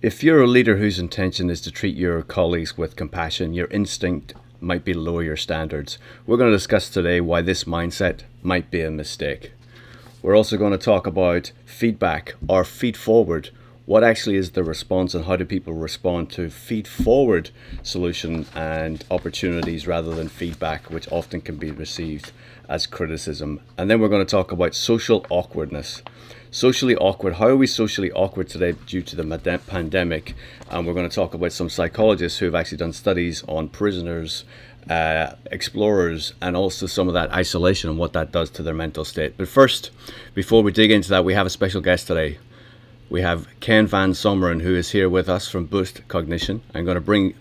If you're a leader whose intention is to treat your colleagues with compassion, your instinct might be to lower your standards. We're going to discuss today why this mindset might be a mistake. We're also going to talk about feedback or feed forward. What actually is the response and how do people respond to feed forward solution and opportunities rather than feedback, which often can be received as criticism. And then we're going to talk about social awkwardness. Socially awkward. How are we socially awkward today due to the pandemic? And we're going to talk about some psychologists who have actually done studies on prisoners, explorers, and also some of that isolation and what that does to their mental state. But first, before we dig into that, we have a special guest today. We have Ken van Someren, who is here with us from Boost Cognition. I'm going to bring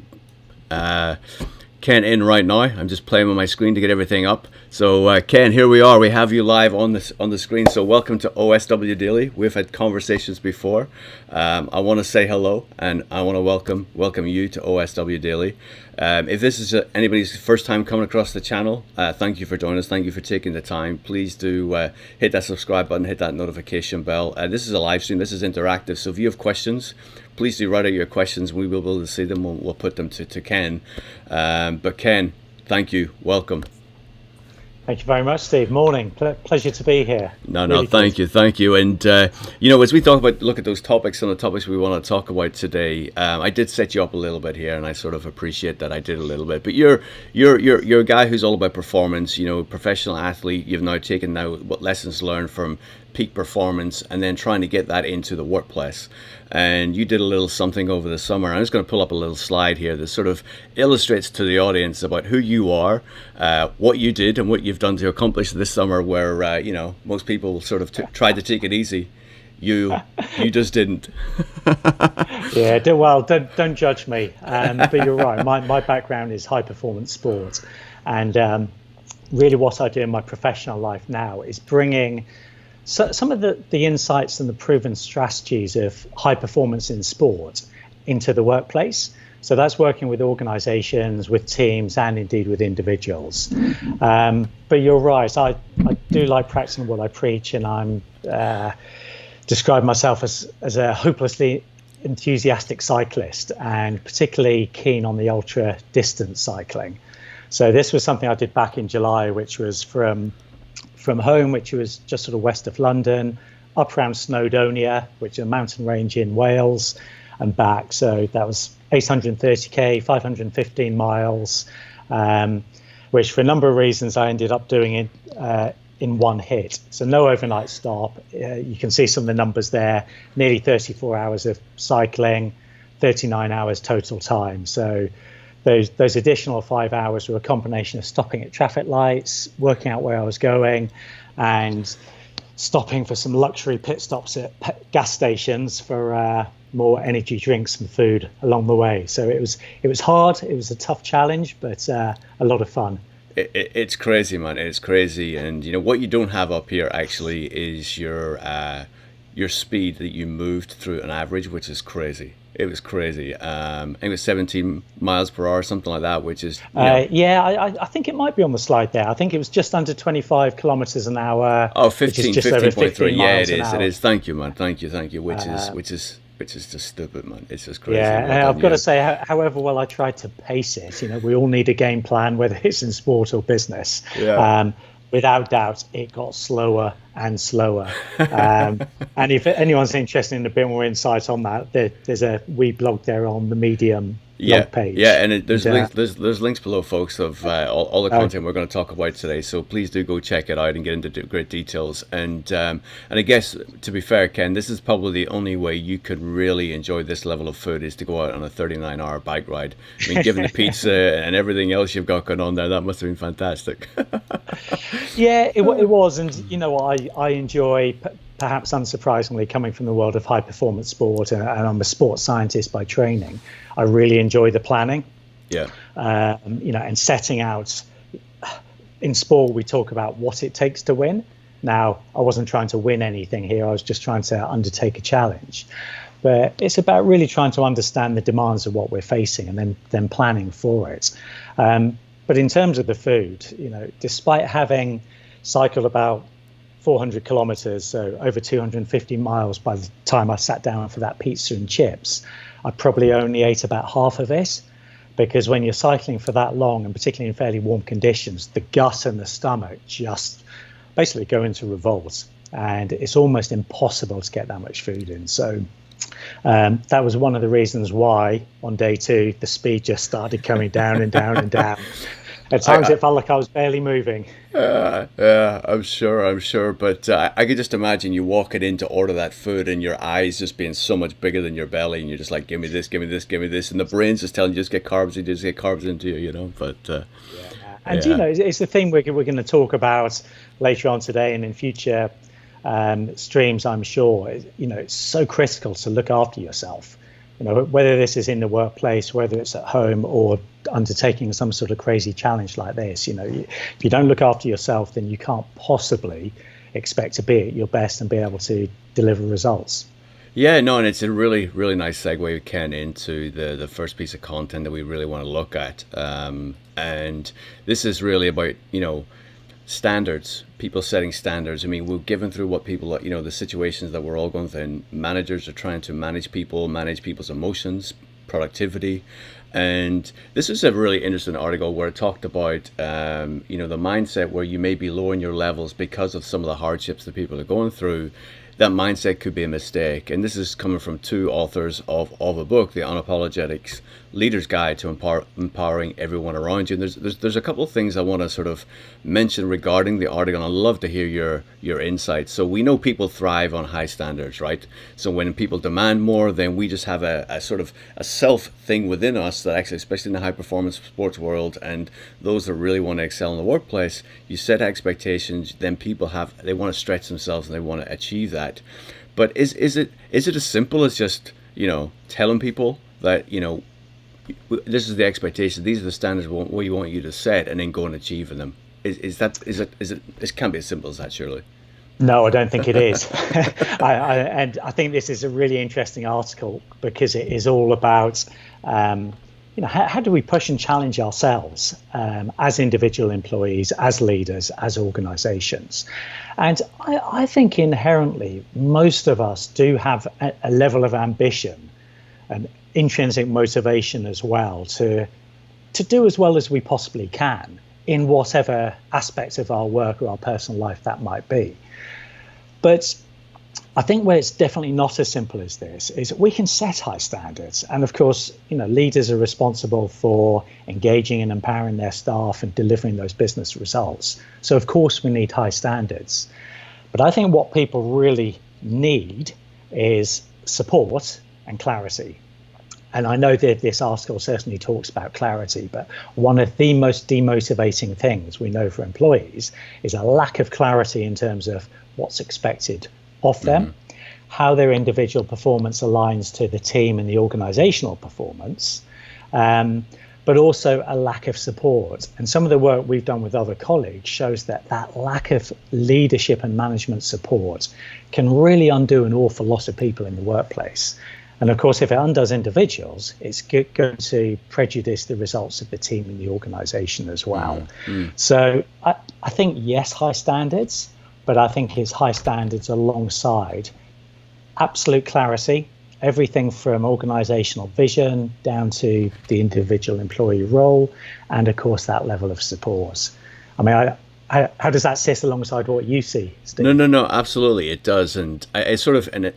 Ken in right now. I'm just playing on my screen to get everything up. So Ken, here we are. We have you live on the screen. So welcome to OSW Daily. We've had conversations before. I want to say hello and I want to welcome you to OSW Daily. If this is anybody's first time coming across the channel, thank you for joining us. Thank you for taking the time. Please do hit that subscribe button, hit that notification bell. This is a live stream. This is interactive. So if you have questions, please do write out your questions. We will be able to see them. We'll put them to Ken. But Ken, thank you. Welcome. Thank you very much, Steve. Morning. Pleasure to be here. No, really thank you. And, as we look at those topics and the topics we want to talk about today, I did set you up a little bit here, and I sort of appreciate that I did a little bit. But you're a guy who's all about performance, professional athlete. You've now taken what lessons learned from peak performance and then trying to get that into the workplace. And you did a little something over the summer. I'm just going to pull up a little slide here that sort of illustrates to the audience about who you are, what you did and what you've done to accomplish this summer where, most people sort of tried to take it easy. You just didn't. Yeah, don't judge me. But you're right. My background is high performance sport. And really what I do in my professional life now is bringing some of the insights and the proven strategies of high performance in sport into the workplace. So that's working with organizations, with teams, and indeed with individuals. But you're right, I do like practicing what I preach, and I'm describe myself as a hopelessly enthusiastic cyclist and particularly keen on the ultra distance cycling. So this was something I did back in July, which was from home, which was just sort of west of London, up around Snowdonia, which is a mountain range in Wales, and back. So that was 830k, 515 miles, which for a number of reasons I ended up doing it in one hit. So no overnight stop. You can see some of the numbers there, nearly 34 hours of cycling, 39 hours total time. So those additional 5 hours were a combination of stopping at traffic lights, working out where I was going, and stopping for some luxury pit stops at gas stations for more energy drinks and food along the way. So it was hard. It was a tough challenge, but a lot of fun. It's crazy, man. It's crazy. And what you don't have up here actually is your speed that you moved through an average, which is crazy. It was crazy. I think it was 17 miles per hour, something like that, which is... I think it might be on the slide there. I think it was just under 25 kilometers an hour. Oh, 15.3. Yeah, it is. It is. Thank you, man. Thank you. Which is just stupid, man. It's just crazy. Yeah, I've got to say, however well I tried to pace it, we all need a game plan, whether it's in sport or business. Yeah. Without doubt, it got slower and slower. And if anyone's interested in a bit more insight on that, there's a wee blog there on the Medium blog page. Yeah, and there's links below, folks, of all the content we're going to talk about today. So please do go check it out and get into great details. And I guess, to be fair, Ken, this is probably the only way you could really enjoy this level of food is to go out on a 39-hour bike ride. I mean, given the pizza and everything else you've got going on there, that must have been fantastic. Yeah, it was. And I enjoy, perhaps unsurprisingly, coming from the world of high performance sport, and I'm a sports scientist by training. I really enjoy the planning. Yeah. And setting out. In sport, we talk about what it takes to win. Now, I wasn't trying to win anything here. I was just trying to undertake a challenge. But it's about really trying to understand the demands of what we're facing and then planning for it. But in terms of the food, despite having cycled about 400 kilometers, so over 250 miles by the time I sat down for that pizza and chips. I probably only ate about half of it, because when you're cycling for that long, and particularly in fairly warm conditions, the gut and the stomach just basically go into revolt, and it's almost impossible to get that much food in. So that was one of the reasons why on day 2 the speed just started coming down and down and down. At times it felt like I was barely moving. Yeah, I'm sure. But I could just imagine you walking in to order that food and your eyes just being so much bigger than your belly, and you're just like, give me this, give me this, give me this. And the brain's just telling you, just get carbs, into you, you know. But And, you know, it's the thing we're going to talk about later on today and in future streams, I'm sure. You know, it's so critical to look after yourself. You know, whether this is in the workplace, whether it's at home, or undertaking some sort of crazy challenge like this. You know, if you don't look after yourself, then you can't possibly expect to be at your best and be able to deliver results. Yeah, no, and it's a really, really nice segue, Ken, into the first piece of content that we really want to look at. And this is really about, you know, standards, people setting standards. I mean, we're given through what people, you know, the situations that we're all going through, and managers are trying to manage people's emotions, productivity. And this is a really interesting article where it talked about, you know, the mindset where you may be lowering your levels because of some of the hardships that people are going through. That mindset could be a mistake. And this is coming from 2 authors of a book, The Unapologetics Leader's Guide to Empowering Everyone Around You. And there's a couple of things I want to sort of mention regarding the article, and I'd love to hear your insights. So we know people thrive on high standards, right? So when people demand more, then we just have a sort of a self thing within us that actually, especially in the high performance sports world, and those that really want to excel in the workplace, you set expectations, then people they want to stretch themselves and they want to achieve that. But is it as simple as just, you know, telling people that, you know, this is the expectation, these are the standards we want you to set, and then go and achieving them? It can't be as simple as that, surely. No, I don't think it is. And I think this is a really interesting article, because it is all about, you know, how do we push and challenge ourselves as individual employees, as leaders, as organizations. And I think inherently most of us do have a level of ambition and intrinsic motivation as well to do as well as we possibly can in whatever aspects of our work or our personal life that might be. But I think where it's definitely not as simple as this is we can set high standards. And of course, you know, leaders are responsible for engaging and empowering their staff and delivering those business results. So of course we need high standards. But I think what people really need is support and clarity. And I know that this article certainly talks about clarity, but one of the most demotivating things we know for employees is a lack of clarity in terms of what's expected of them, how their individual performance aligns to the team and the organizational performance, but also a lack of support. And some of the work we've done with other colleagues shows that that lack of leadership and management support can really undo an awful lot of people in the workplace. And of course, if it undoes individuals, it's going to prejudice the results of the team and the organization as well. So I think, yes, high standards, but I think it's high standards alongside absolute clarity, everything from organizational vision down to the individual employee role, and of course, that level of support. I mean, how does that sit alongside what you see, Steve? No, absolutely, it does. And I sort of, and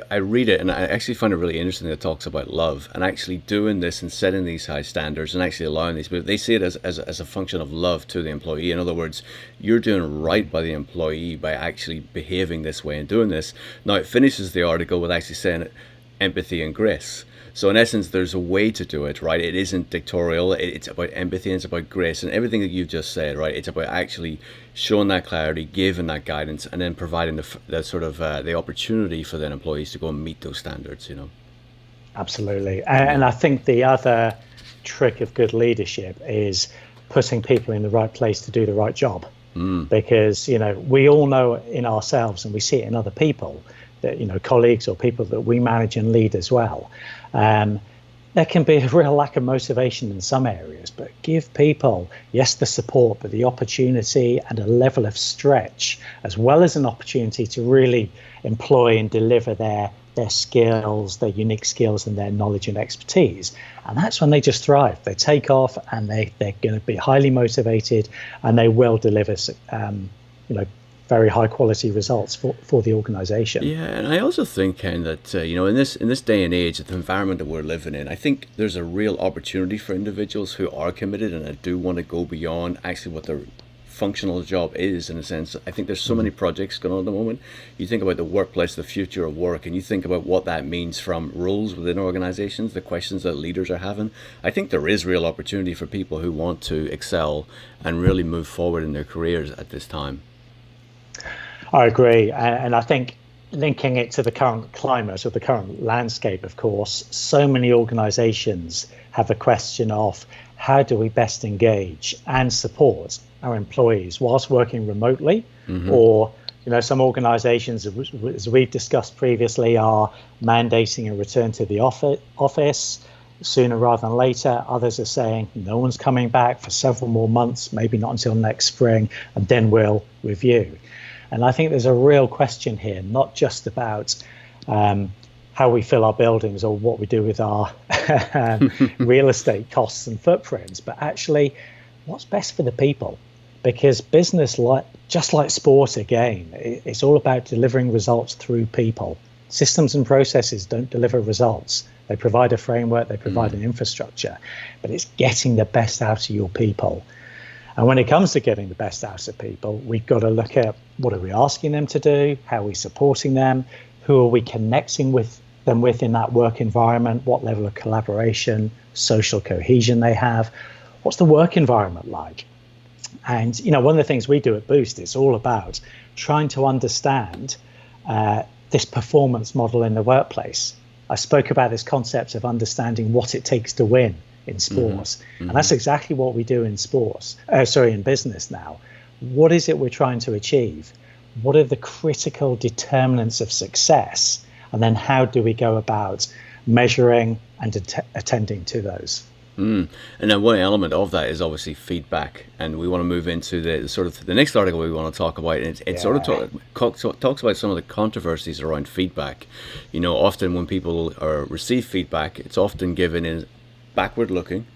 I read it, and I actually find it really interesting that it talks about love and actually doing this and setting these high standards and actually allowing these people. They see it as a function of love to the employee. In other words, you're doing right by the employee by actually behaving this way and doing this. Now, it finishes the article with actually saying empathy and grace. So in essence, there's a way to do it, right? It isn't dictatorial. It's about empathy and it's about grace and everything that you've just said, right? It's about actually showing that clarity, giving that guidance, and then providing the sort of the opportunity for the employees to go and meet those standards, you know? Absolutely. And I think the other trick of good leadership is putting people in the right place to do the right job. Because, you know, we all know in ourselves, and we see it in other people, that, you know, colleagues or people that we manage and lead as well, there can be a real lack of motivation in some areas, but give people, yes, the support, but the opportunity and a level of stretch, as well as an opportunity to really employ and deliver their skills, their unique skills and their knowledge and expertise. And that's when they just thrive. They take off and they're going to be highly motivated, and they will deliver, very high quality results for the organization. Yeah, and I also think, Ken, that in this day and age, the environment that we're living in, I think there's a real opportunity for individuals who are committed and do want to go beyond actually what their functional job is. In a sense, I think there's so many projects going on at the moment. You think about the workplace, the future of work, and you think about what that means from roles within organizations, the questions that leaders are having. I think there is real opportunity for people who want to excel and really move forward in their careers at this time. I agree. And I think linking it to the current climate or the current landscape, of course, so many organizations have a question of how do we best engage and support our employees whilst working remotely, or some organizations, as we've discussed previously, are mandating a return to the office sooner rather than later. Others are saying no one's coming back for several more months, maybe not until next spring, and then we'll review. And I think there's a real question here, not just about how we fill our buildings or what we do with our real estate costs and footprints, but actually what's best for the people. Because business, just like sport again, it's all about delivering results through people. Systems and processes don't deliver results. They provide a framework, they provide an infrastructure, but it's getting the best out of your people. And when it comes to getting the best out of people, we've got to look at what are we asking them to do, how are we supporting them, who are we connecting with them with in that work environment, what level of collaboration, social cohesion they have, what's the work environment like. And one of the things we do at Boost is all about trying to understand this performance model in the workplace. I spoke about this concept of understanding what it takes to win in sports. And that's exactly what we do in in business now. What is it we're trying to achieve? What are the critical determinants of success? And then how do we go about measuring and attending to those? And then one element of that is obviously feedback, and we want to move into the next article we want to talk about. And it sort of talks about some of the controversies around feedback. Often when people receive feedback, it's often given in backward looking.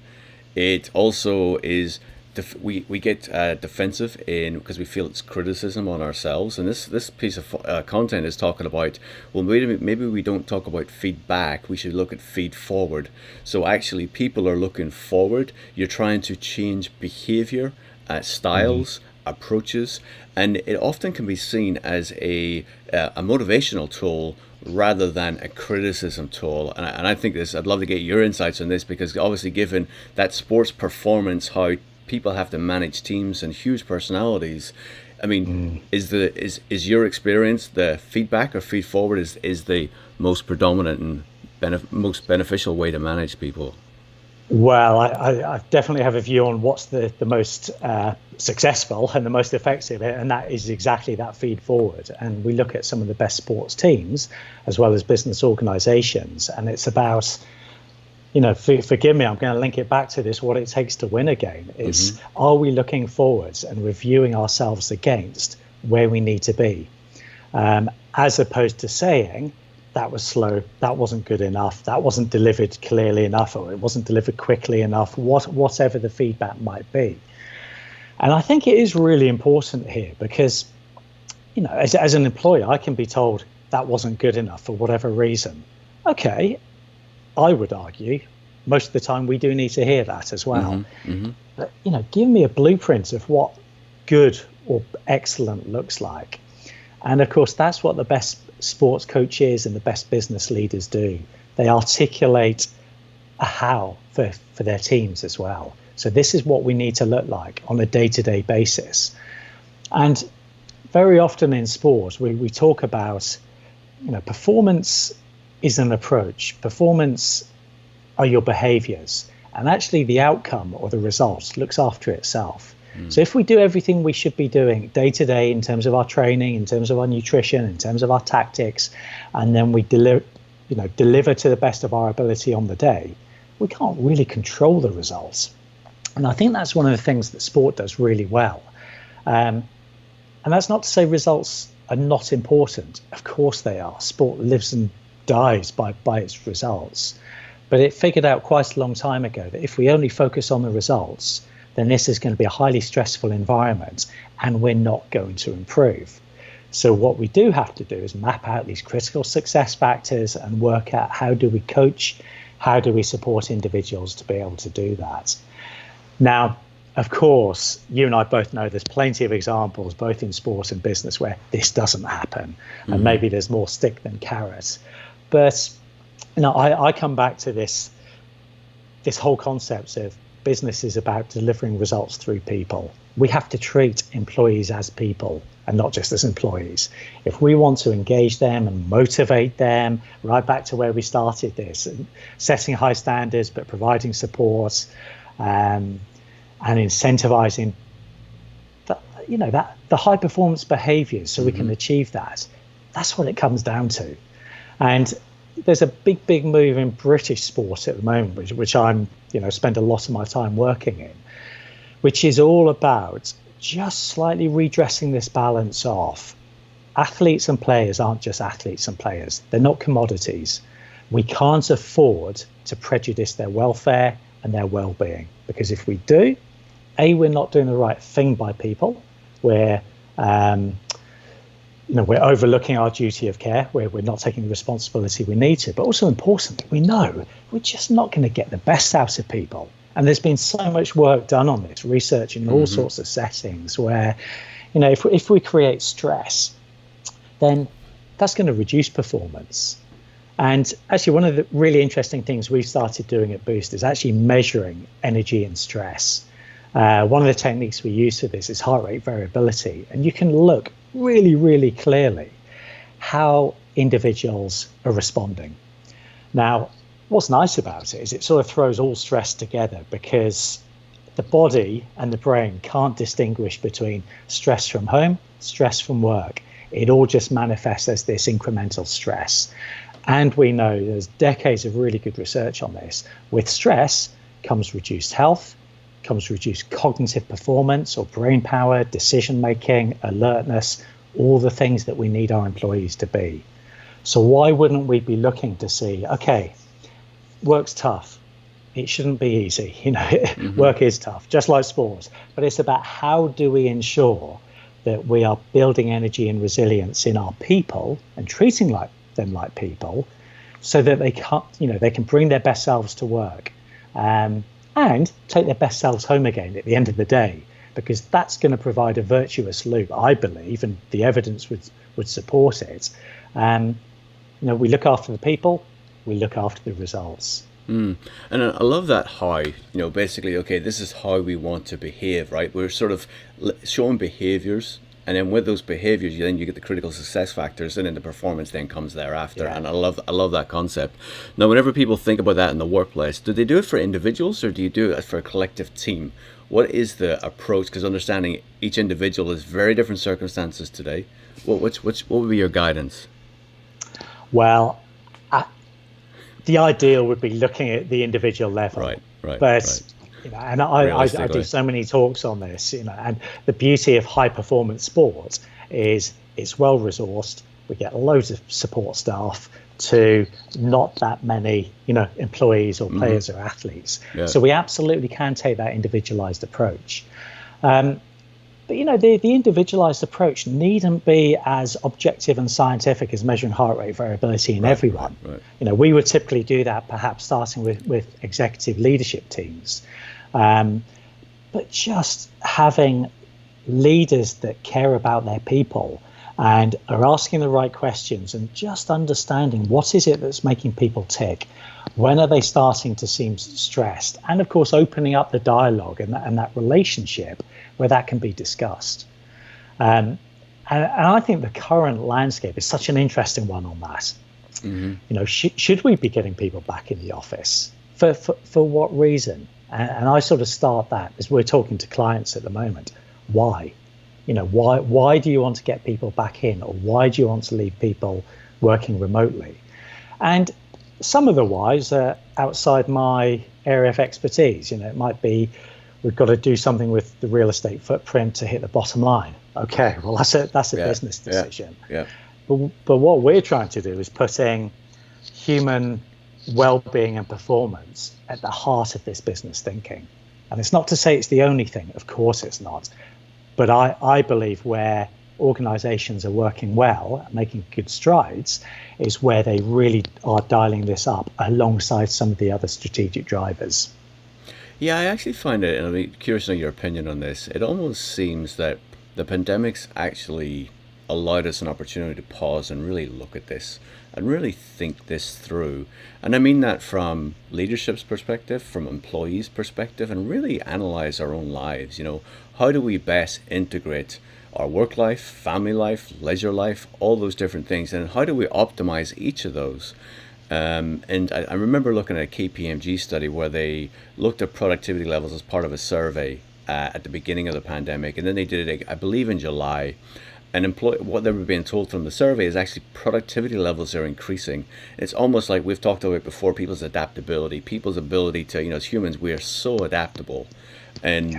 It also is we get defensive because we feel it's criticism on ourselves. And this piece of content is talking about, well, maybe we don't talk about feedback, we should look at feed forward. So actually people are looking forward. You're trying to change behavior, styles, approaches, and it often can be seen as a motivational tool rather than a criticism tool. And I think I'd love to get your insights on this, because obviously given that sports performance, how people have to manage teams and huge personalities, I mean, is your experience the feedback or feed forward is the most predominant and most beneficial way to manage people? Well, I definitely have a view on what's the most successful and the most effective, and that is exactly that feed forward. And we look at some of the best sports teams as well as business organizations, and it's about, forgive me, I'm going to link it back to this, what it takes to win a game is, are we looking forwards and reviewing ourselves against where we need to be, as opposed to saying, that was slow, that wasn't good enough, that wasn't delivered clearly enough, or it wasn't delivered quickly enough, whatever the feedback might be. And I think it is really important here because, as an employer, I can be told that wasn't good enough for whatever reason. Okay, I would argue most of the time we do need to hear that as well. But, give me a blueprint of what good or excellent looks like. And of course, that's what the best sports coaches and the best business leaders do. They articulate a how for their teams as well. So this is what we need to look like on a day-to-day basis. And very often in sport, we talk about, performance is an approach. Performance are your behaviors. And actually the outcome or the results looks after itself. So if we do everything we should be doing day to day in terms of our training, in terms of our nutrition, in terms of our tactics, and then we deliver to the best of our ability on the day, we can't really control the results. And I think that's one of the things that sport does really well. And that's not to say results are not important. Of course they are. Sport lives and dies by its results. But it figured out quite a long time ago that if we only focus on the results, then this is going to be a highly stressful environment and we're not going to improve. So what we do have to do is map out these critical success factors and work out how do we coach, how do we support individuals to be able to do that. Now, of course, you and I both know there's plenty of examples, both in sport and business, where this doesn't happen, and maybe there's more stick than carrot. But I come back to this whole concept of business is about delivering results through people. We have to treat employees as people and not just as employees. If we want to engage them and motivate them, right back to where we started this, and setting high standards but providing support, and incentivizing the high performance behaviors so we can achieve that. That's what it comes down to. And there's a big move in British sport at the moment, which I'm spend a lot of my time working in, which is all about just slightly redressing this balance of athletes and players aren't just athletes and players. They're not commodities. We can't afford to prejudice their welfare and their well-being, because if we do, we're not doing the right thing by people. We're overlooking our duty of care, where we're not taking the responsibility we need to. But also importantly, we know we're just not going to get the best out of people. And there's been so much work done on this, research in all sorts of settings where, if we create stress, then that's going to reduce performance. And actually, one of the really interesting things we've started doing at Boost is actually measuring energy and stress. One of the techniques we use for this is heart rate variability. And you can look really, really clearly how individuals are responding. Now, what's nice about it is it sort of throws all stress together, because the body and the brain can't distinguish between stress from home, stress from work. It all just manifests as this incremental stress. And we know there's decades of really good research on this. With stress comes reduced health, comes reduced cognitive performance or brain power, decision making, alertness, all the things that we need our employees to be. So why wouldn't we be looking to see, okay, work's tough. It shouldn't be easy. Work is tough, just like sports. But it's about how do we ensure that we are building energy and resilience in our people and treating them like people, so that they can bring their best selves to work, and take their best selves home again at the end of the day, because that's going to provide a virtuous loop, I believe, and the evidence would support it. We look after the people, we look after the results. And I love that how, basically, okay, this is how we want to behave, right? We're sort of showing behaviors, and then with those behaviors, then you get the critical success factors, and then the performance then comes thereafter. Yeah. And I love that concept. Now, whenever people think about that in the workplace, do they do it for individuals or do you do it for a collective team? What is the approach? Because understanding each individual is very different circumstances today. What would be your guidance? Well, the ideal would be looking at the individual level. Right. But and I do so many talks on this, and the beauty of high performance sport is it's well resourced. We get loads of support staff to not that many, employees or players or athletes. Yeah. So we absolutely can take that individualized approach. But the individualized approach needn't be as objective and scientific as measuring heart rate variability in everyone. Right. We would typically do that perhaps starting with executive leadership teams. But just having leaders that care about their people and are asking the right questions and just understanding what is it that's making people tick, when are they starting to seem stressed, and of course opening up the dialogue and that relationship where that can be discussed. And I think the current landscape is such an interesting one on that. Should we be getting people back in the office? For what reason? And I sort of start that as we're talking to clients at the moment. Why? Why do you want to get people back in, or why do you want to leave people working remotely? And some of the whys are outside my area of expertise. It might be we've got to do something with the real estate footprint to hit the bottom line. Okay, well, that's a business decision. Yeah. But what we're trying to do is putting human well-being and performance at the heart of this business thinking. And it's not to say it's the only thing. Of course it's not. But I believe where organizations are working well, making good strides, is where they really are dialing this up alongside some of the other strategic drivers. Yeah, I actually find it, and I'm curious to know your opinion on this. It almost seems that the pandemic's actually allowed us an opportunity to pause and really look at this and really think this through. And I mean that from leadership's perspective, from employees' perspective, and really analyze our own lives. How do we best integrate our work life, family life, leisure life, all those different things, and how do we optimize each of those? And I remember looking at a KPMG study where they looked at productivity levels as part of a survey at the beginning of the pandemic, and then they did it, I believe, in July. And what they were being told from the survey is actually productivity levels are increasing. It's almost like we've talked about before, people's adaptability, people's ability to, as humans, we are so adaptable. And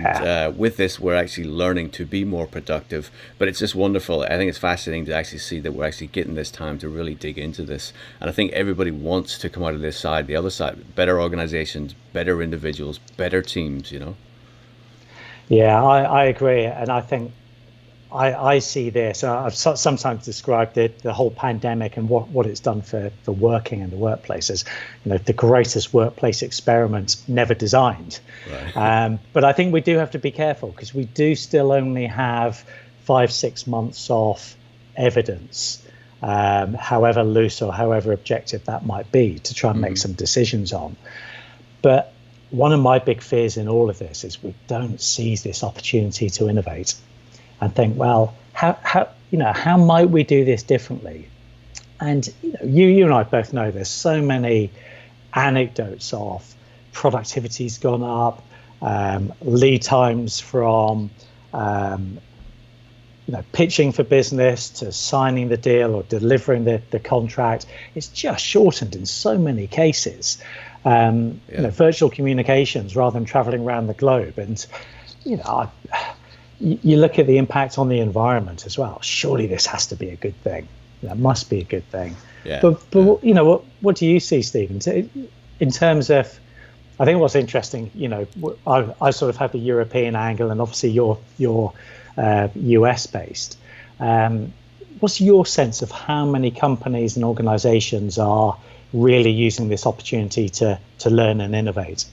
with this, we're actually learning to be more productive. But it's just wonderful. I think it's fascinating to actually see that we're actually getting this time to really dig into this. And I think everybody wants to come out of this side, the other side, better organizations, better individuals, better teams, Yeah, I agree. And I think I see this. I've sometimes described it, the whole pandemic and what it's done for working in the workplace as, the greatest workplace experiment never designed. Right. But I think we do have to be careful because we do still only have 5-6 months of evidence, however loose or however objective that might be, to try and make some decisions on. But one of my big fears in all of this is we don't seize this opportunity to innovate and think, well, how might we do this differently? And you and I both know there's so many anecdotes of productivity's gone up, lead times from pitching for business to signing the deal or delivering the contract. It's just shortened in so many cases. Virtual communications rather than traveling around the globe, and you look at the impact on the environment as well. Surely this has to be a good thing. That must be a good thing. Yeah. But what do you see, Stephen? In terms of, I think what's interesting, I sort of have the European angle, and obviously you're US based. What's your sense of how many companies and organizations are really using this opportunity to learn and innovate?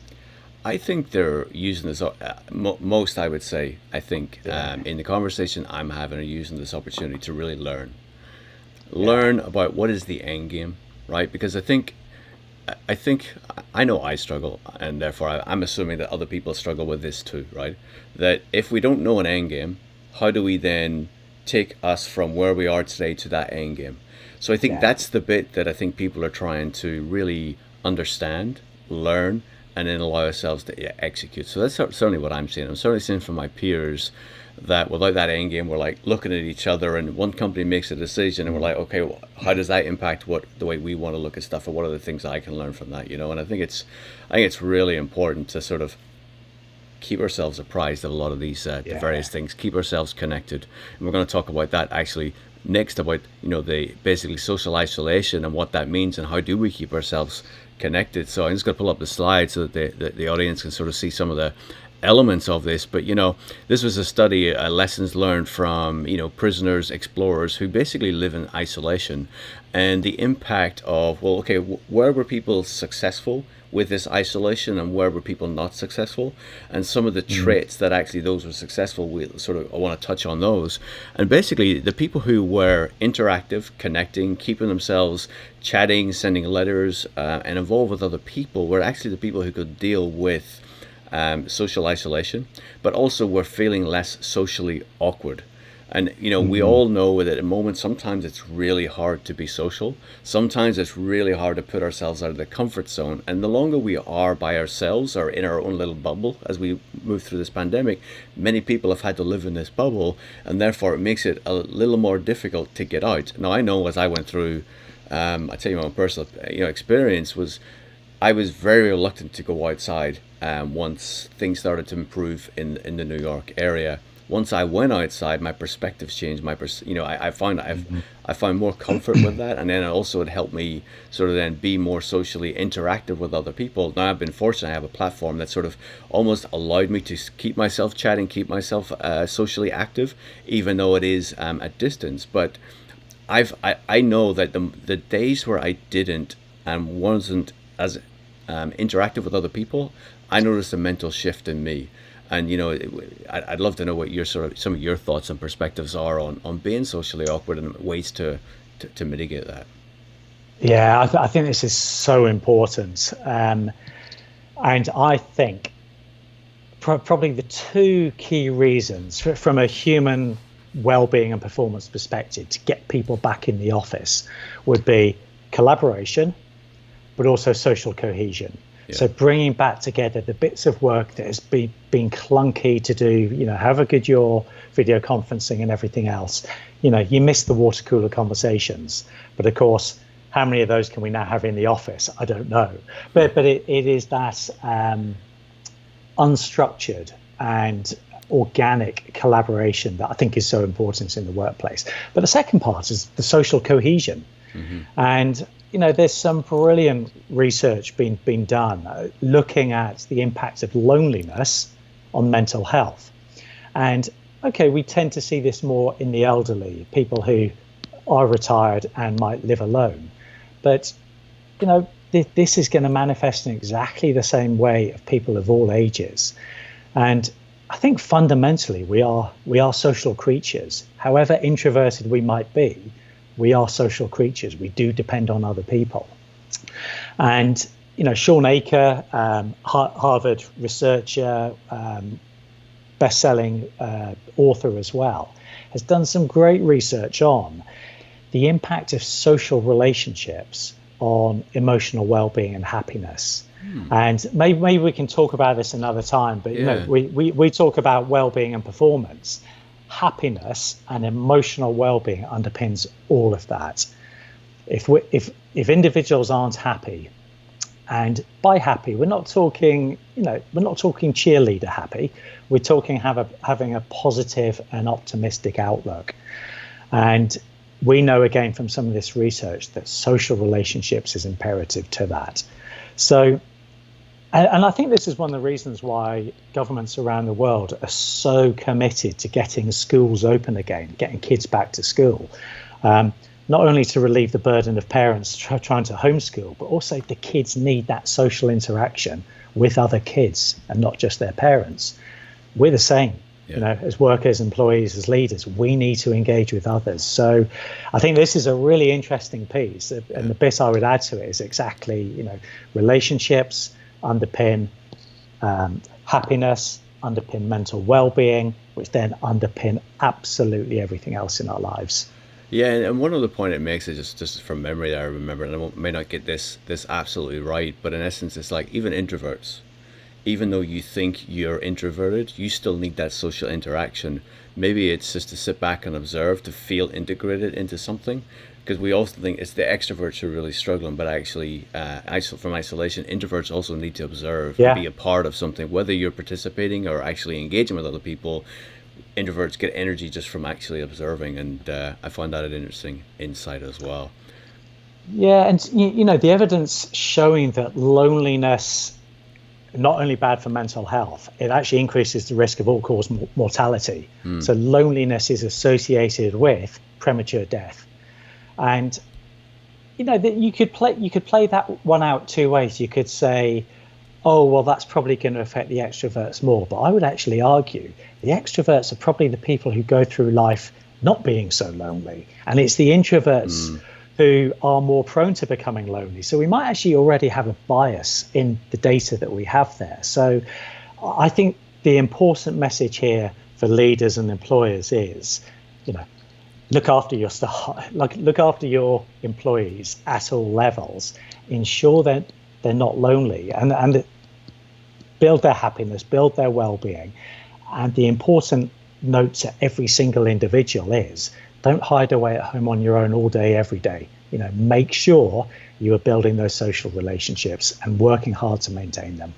I think they're using this, most I would say, in the conversation I'm having, are using this opportunity to really learn about what is the end game, right? Because I think I know I struggle, and therefore I'm assuming that other people struggle with this too, right? That if we don't know an end game, how do we then take us from where we are today to that end game? So I think that's the bit that I think people are trying to really understand, learn, and then allow ourselves to execute. So that's certainly what I'm seeing. I'm certainly seeing from my peers that without that end game, we're like looking at each other, and one company makes a decision, and we're like, okay, well, how does that impact the way we want to look at stuff, or what are the things I can learn from that? And I think it's really important to sort of keep ourselves apprised of a lot of these the various things, keep ourselves connected, and we're going to talk about that actually next, about the basically social isolation and what that means, and how do we keep ourselves connected. So I'm just going to pull up the slide so that the audience can sort of see some of the elements of this. But this was a study, lessons learned from prisoners, explorers who basically live in isolation, and the impact of, well, okay, where were people successful with this isolation and where were people not successful, and some of the traits that actually those were successful, I want to touch on those. And basically the people who were interactive, connecting, keeping themselves chatting, sending letters, and involved with other people were actually the people who could deal with social isolation, but also were feeling less socially awkward. And we all know that at the moment sometimes it's really hard to be social. Sometimes it's really hard to put ourselves out of the comfort zone. And the longer we are by ourselves or in our own little bubble as we move through this pandemic, many people have had to live in this bubble, and therefore it makes it a little more difficult to get out. Now, I know as I went through I tell you my own personal experience was I was very reluctant to go outside once things started to improve in the New York area. Once I went outside, my perspectives changed. I found more comfort with that, and then also it helped me sort of then be more socially interactive with other people. Now I've been fortunate; I have a platform that sort of almost allowed me to keep myself chatting, keep myself socially active, even though it is at distance. But I know that the days where I didn't and wasn't as interactive with other people, I noticed a mental shift in me. And I'd love to know what your some of your thoughts and perspectives are on being socially awkward and ways to mitigate that. Yeah, I think this is so important, and I think probably the two key reasons from a human well-being and performance perspective to get people back in the office would be collaboration, but also social cohesion. Yeah. So bringing back together the bits of work that has been clunky to do, however good your video conferencing and everything else, you miss the water cooler conversations. But of course, how many of those can we now have in the office? I don't know. But it is that unstructured and organic collaboration that I think is so important in the workplace. But the second part is the social cohesion. Mm-hmm. And there's some brilliant research being done looking at the impact of loneliness on mental health. And okay, we tend to see this more in the elderly, people who are retired and might live alone. But, this is going to manifest in exactly the same way of people of all ages. And I think fundamentally we are social creatures. However introverted we might be, we are social creatures. We do depend on other people. And, Sean Aker, Harvard researcher, best-selling author as well, has done some great research on the impact of social relationships on emotional well-being and happiness. And maybe we can talk about this another time, but we talk about well-being and performance. Happiness and emotional well-being underpins all of that. If individuals aren't happy, and by happy we're not talking cheerleader happy, we're talking having a positive and optimistic outlook. And we know again from some of this research that social relationships is imperative to that. So, and I think this is one of the reasons why governments around the world are so committed to getting schools open again, getting kids back to school, not only to relieve the burden of parents trying to homeschool, but also the kids need that social interaction with other kids and not just their parents. We're the same. As workers, employees, as leaders, we need to engage with others. So I think this is a really interesting piece. And the bit I would add to it is exactly, relationships underpin happiness, underpin mental well-being, which then underpin absolutely everything else in our lives. Yeah, and one other point it makes is just from memory that I remember, and I may not get this absolutely right, but in essence, it's like even introverts, even though you think you're introverted, you still need that social interaction. Maybe it's just to sit back and observe, to feel integrated into something. Because we also think it's the extroverts who are really struggling, but actually, from isolation, introverts also need to observe, be a part of something. Whether you're participating or actually engaging with other people, introverts get energy just from actually observing, and I find that an interesting insight as well. Yeah, and the evidence showing that loneliness not only bad for mental health, it actually increases the risk of all-cause mortality. So loneliness is associated with premature death. And you could play that one out two ways. You could say, oh, well, that's probably going to affect the extroverts more. But I would actually argue the extroverts are probably the people who go through life not being so lonely. And it's the introverts who are more prone to becoming lonely. So we might actually already have a bias in the data that we have there. So I think the important message here for leaders and employers is, look after your staff, look after your employees at all levels. Ensure that they're not lonely, and build their happiness, build their well-being. And the important note to every single individual is, don't hide away at home on your own all day, every day. make sure you are building those social relationships and working hard to maintain them.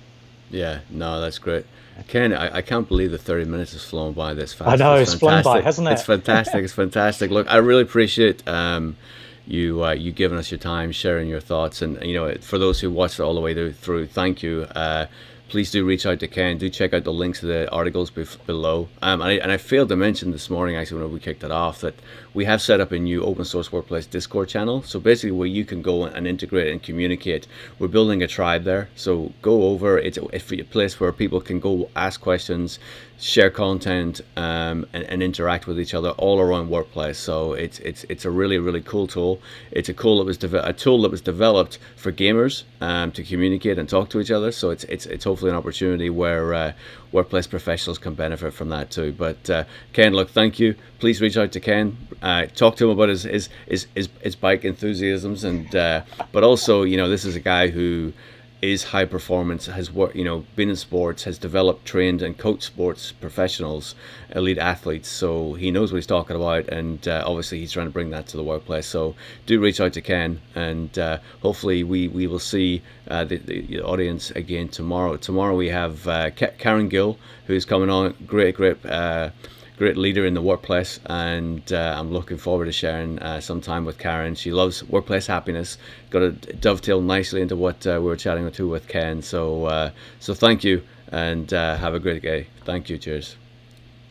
Yeah, no, that's great. Ken, I can't believe the 30 minutes has flown by this fast. I know, it's flown by, hasn't it? It's fantastic. It's fantastic. Look, I really appreciate you giving us your time, sharing your thoughts, and for those who watched it all the way through, thank you. Please do reach out to Ken. Do check out the links to the articles below. And I failed to mention this morning, actually, when we kicked it off, that we have set up a new open source workplace Discord channel. So basically, where you can go and integrate and communicate. We're building a tribe there. So go over. It's a place where people can go ask questions, share content, and interact with each other all around workplace. So it's a really, really cool tool. It's a tool that was developed for gamers to communicate and talk to each other. So it's hopefully an opportunity where workplace professionals can benefit from that too. But Ken, look, thank you. Please reach out to Ken. Talk to him about his bike enthusiasms, and but also, this is a guy who is high performance, has worked, been in sports, has developed, trained, and coached sports professionals, elite athletes. So he knows what he's talking about, and obviously he's trying to bring that to the workplace. So do reach out to Ken, and hopefully we will see the audience again tomorrow. Tomorrow we have Karen Gill, who's coming on. Great leader in the workplace, and I'm looking forward to sharing some time with Karen. She loves workplace happiness. Got to dovetail nicely into what we were chatting with Ken. So thank you, and have a great day. Thank you. Cheers.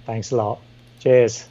Thanks a lot. Cheers.